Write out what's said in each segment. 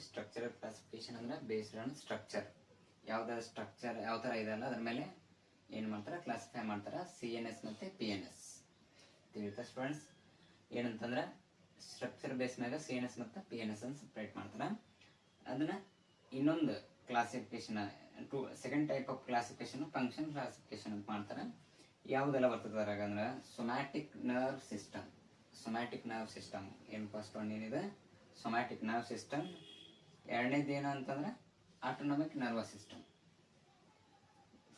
Structural classification ಅಂದ್ರೆ based on structure. ಯಾವ್ದಾರ structure ಯಾವ ಥರ ಇದೆ ಅಲ್ಲ ಅದ್ರ ಮೇಲೆ ಏನು ಮಾಡ್ತಾರೆ, ಕ್ಲಾಸಿಫೈ ಮಾಡ್ತಾರೆ. CNS ಮತ್ತು PNS ತಿಳಿತಾ ಸ್ಟೂಡೆಂಟ್ಸ್? ಏನಂತಂದ್ರೆ ಸ್ಟ್ರಕ್ಚರ್ ಬೇಸ್ ಮ್ಯಾಗ CNS ಮತ್ತು PNS ಅನ್ನು ಸಪ್ರೇಟ್ ಮಾಡ್ತಾರೆ. ಅದನ್ನ ಇನ್ನೊಂದು classification second type of classification function classification ಅಂತ ಮಾಡ್ತಾರೆ. ಯಾವುದೆಲ್ಲ ಬರ್ತದೆ ಅದ್ರಾಗ ಅಂದ್ರೆ somatic nerve system. Somatic nerve system ಏನು ಫಸ್ಟ್ ಒನ್ ಏನಿದೆ ಸೊಮ್ಯಾಟಿಕ್ ನರ್ವ್ ಸಿಸ್ಟಮ್. ಎರಡನೇದು ಏನು ಅಂತಂದ್ರೆ ಆಟೋನಮಿಕ್ ನರ್ವಸ್ ಸಿಸ್ಟಮ್.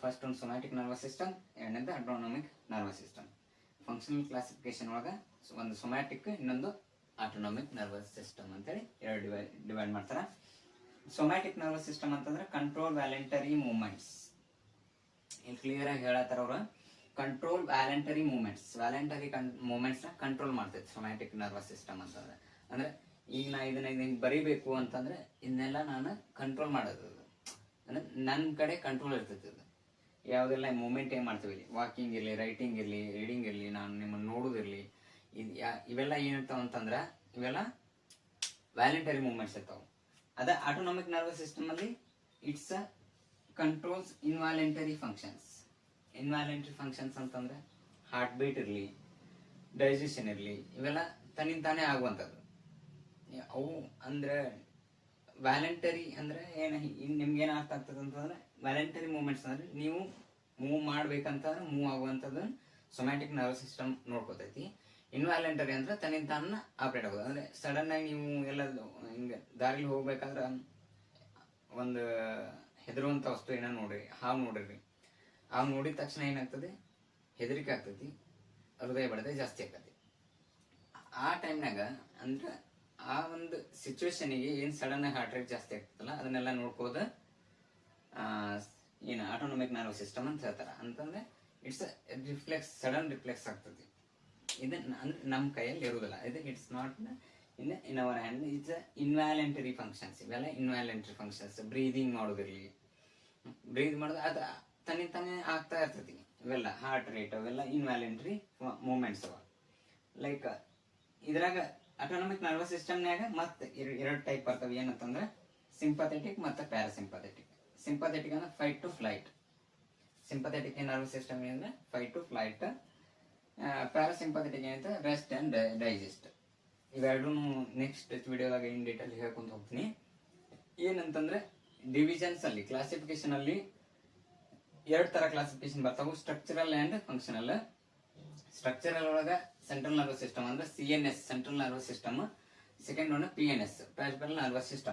ಫಸ್ಟ್ ಒಂದು ಸೊಮ್ಯಾಟಿಕ್ ನರ್ವಸ್ ಸಿಸ್ಟಮ್, ಎರಡನೇದು autonomic nervous system. Functional classification ಒಳಗೆ ಒಂದು ಸೊಮ್ಯಾಟಿಕ್ ಇನ್ನೊಂದು ಆಟೋನಮಿಕ್ ನರ್ವಸ್ ಸಿಸ್ಟಮ್ ಅಂತೇಳಿ ಎರಡು ಡಿವೈಡ್ ಮಾಡ್ತಾರೆ. ಸೊಮ್ಯಾಟಿಕ್ ನರ್ವಸ್ ಸಿಸ್ಟಮ್ ಅಂತಂದ್ರೆ ಕಂಟ್ರೋಲ್ ವ್ಯಾಲೆಂಟರಿ ಮೂವ್ಮೆಂಟ್ಸ್. ಇಲ್ಲಿ ಕ್ಲಿಯರ್ ಆಗಿ ಹೇಳತ್ತಾರ ಅವ್ರ control voluntary movements. Voluntary movements ನ ಕಂಟ್ರೋಲ್ ಮಾಡ್ತೈತಿ ಸೊಮ್ಯಾಟಿಕ್ ನರ್ವಸ್ ಸಿಸ್ಟಮ್ ಅಂತಂದ್ರೆ. ಅಂದ್ರೆ ಈಗ ನಾ ಇದನ್ನ ಬರಿಬೇಕು ಅಂತಂದ್ರೆ ಇದನ್ನೆಲ್ಲ ನಾನು ಕಂಟ್ರೋಲ್ ಮಾಡೋದು ಅಂದ್ರೆ ನನ್ನ ಕಡೆ ಕಂಟ್ರೋಲ್ ಇರ್ತೈತಿ. ಅದು ಯಾವುದೆಲ್ಲ ಮೂವ್ಮೆಂಟ್ ಏನ್ ಮಾಡ್ತೀವಿ, ವಾಕಿಂಗ್ ಇರಲಿ, ರೈಟಿಂಗ್ ಇರಲಿ, ರೀಡಿಂಗ್ ಇರಲಿ, ನಾನು ನಿಮ್ಮನ್ನು ನೋಡೋದಿರಲಿ, ಇವೆಲ್ಲ ಏನಿರ್ತಾವ ಅಂತಂದ್ರೆ ಇವೆಲ್ಲ ವ್ಯಾಲೆಂಟರಿ ಮೂವ್ಮೆಂಟ್ಸ್ ಇರ್ತಾವ. ಅದ ಆಟೋನಮಿಕ್ ನರ್ವಸ್ ಸಿಸ್ಟಮ್ ಅಲ್ಲಿ ಇಟ್ಸ್ ಕಂಟ್ರೋಲ್ಸ್ ಇನ್ವಾಲೆಂಟರಿ ಫಂಕ್ಷನ್ಸ್. ಇನ್ವಾಲೆಂಟರಿ ಫಂಕ್ಷನ್ಸ್ ಅಂತಂದ್ರೆ ಹಾರ್ಟ್ ಬೀಟ್ ಇರಲಿ, ಡೈಜೆಷನ್ ಇರಲಿ, ಇವೆಲ್ಲ ತನ್ನಿಂತಾನೇ ಆಗುವಂಥದ್ದು. ಅವು ಅಂದ್ರೆ ವ್ಯಾಲೆಂಟರಿ ಅಂದ್ರೆ ಏನು ನಿಮ್ಗೆ ಏನು ಅರ್ಥ ಆಗ್ತದೆ ಅಂತಂದ್ರೆ ವ್ಯಾಲೆಂಟರಿ ಮೂವ್ಮೆಂಟ್ಸ್ ಅಂದ್ರೆ ನೀವು ಮೂವ್ ಮಾಡ್ಬೇಕಂತಂದ್ರೆ ಮೂವ್ ಆಗುವಂಥದ್ದು ಸೊಮ್ಯಾಟಿಕ್ ನರ್ವಸ್ ಸಿಸ್ಟಮ್ ನೋಡ್ಕೋತೈತಿ. ಇನ್ವ್ಯಾಲೆಂಟರಿ ಅಂದ್ರೆ ತನ್ನಿಂತಾನ ಆಪರೇಟ್ ಆಗೋದು. ಅಂದ್ರೆ ಸಡನ್ ಆಗಿ ನೀವು ಎಲ್ಲ ಹಿಂಗೆ ದಾರಿಲಿ ಹೋಗ್ಬೇಕಂದ್ರೆ ಒಂದು ಹೆದರುವಂಥ ವಸ್ತು ಏನೋ ನೋಡ್ರಿ, ಹಾವು ನೋಡ್ರಿ, ಹಾವು ನೋಡಿದ ತಕ್ಷಣ ಏನಾಗ್ತದೆ, ಹೆದರಿಕೆ ಆಗ್ತೈತಿ, ಹೃದಯ ಬಡಿತ ಜಾಸ್ತಿ ಆಗ್ತೈತಿ. ಆ ಟೈಮ್ನಾಗ ಅಂದ್ರೆ ಆ ಒಂದು ಸಿಚುವೇಶನ್ಗೆ ಏನು ಸಡನ್ ಆಗಿ ಹಾರ್ಟ್ ರೇಟ್ ಜಾಸ್ತಿ ಆಗ್ತದಲ್ಲ ಅದನ್ನೆಲ್ಲ ನೋಡ್ಕೋದ ಏನು ಆಟೋನಮಿಕ್ ನರ್ವಸ್ ಸಿಸ್ಟಮ್ ಅಂತ ಹೇಳ್ತಾರೆ. ಅಂತಂದ್ರೆ ಇಟ್ಸ್ ರಿಫ್ಲೆಕ್ಸ್, ಸಡನ್ ರಿಫ್ಲೆಕ್ಸ್ ಆಗ್ತದೆ. ಇದನ್ನ ಅಂದ್ರೆ ನಮ್ಮ ಕೈಯಲ್ಲಿ ಇರುವುದಿಲ್ಲ. ಇದು it's not in our hand. It's ಇನ್ವ್ಯಾಲೆಂಟರಿ functions. ಇವೆಲ್ಲ ಇನ್ವ್ಯಾಲೆಂಟರಿ ಫಂಕ್ಷನ್ಸ್. ಬ್ರೀದಿಂಗ್ ಮಾಡೋದಿರಲಿ, ಬ್ರೀದ್ ಮಾಡೋದು ಅದು ತನ್ನಿಂತಾನೆ ಆಗ್ತಾ ಇರ್ತೈತಿ. ಇವೆಲ್ಲ ಹಾರ್ಟ್ ರೇಟ್ ಅವೆಲ್ಲ ಇನ್ವ್ಯಾಲೆಂಟರಿ ಮೂವ್ಮೆಂಟ್ಸ್ ಅವ. ಲೈಕ್ ಇದ್ರಾಗ ಆಟೋನಮಿಕ್ ನರ್ವಸ್ ಸಿಸ್ಟಮ್ನಾಗ ಮತ್ತೆ ಎರಡು ಟೈಪ್ ಬರ್ತವೆ. ಏನಂತಂದ್ರೆ ಸಿಂಪಥೆಟಿಕ್ ಮತ್ತು ಪ್ಯಾರಾಸಿಂಪಥೆಟಿಕ್. ಸಿಂಪಥೆಟಿಕ್ ಅಂದ್ರೆ fight to flight. Sympathetic nervous system ಏನಂದ್ರೆ ಫೈಟ್ ಟು ಫ್ಲೈಟ್. ಪ್ಯಾರಾಸಿಂಪಥೆಟಿಕ್ ಏನಂತ ರೆಸ್ಟ್ ಅಂಡ್ ಡೈಜೆಸ್ಟ್. ಇವೆರಡೂ ನೆಕ್ಸ್ಟ್ ವಿಡಿಯೋದಾಗ ಇನ್ ಡೀಟೇಲ್ ಹೇಳ್ಕೊಂತ ಹೋಗ್ತೀನಿ. ಏನಂತಂದ್ರೆ ಡಿವಿಷನ್ಸ್ ಅಲ್ಲಿ ಕ್ಲಾಸಿಫಿಕೇಶನ್ ಅಲ್ಲಿ ಎರಡು ತರ ಕ್ಲಾಸಿಫಿಕೇಶನ್ ಬರ್ತಾವೆ, ಸ್ಟ್ರಕ್ಚರಲ್ ಅಂಡ್ ಫಂಕ್ಷನಲ್. ಸ್ಟ್ರಕ್ಚರಲ್ ಒಳಗ ಸೆಂಟ್ರಲ್ ನರ್ವಸ್ ಸಿಸ್ಟಮ್ ಅಂದ್ರೆ CNS central nervous system. Second one PNS peripheral nervous system.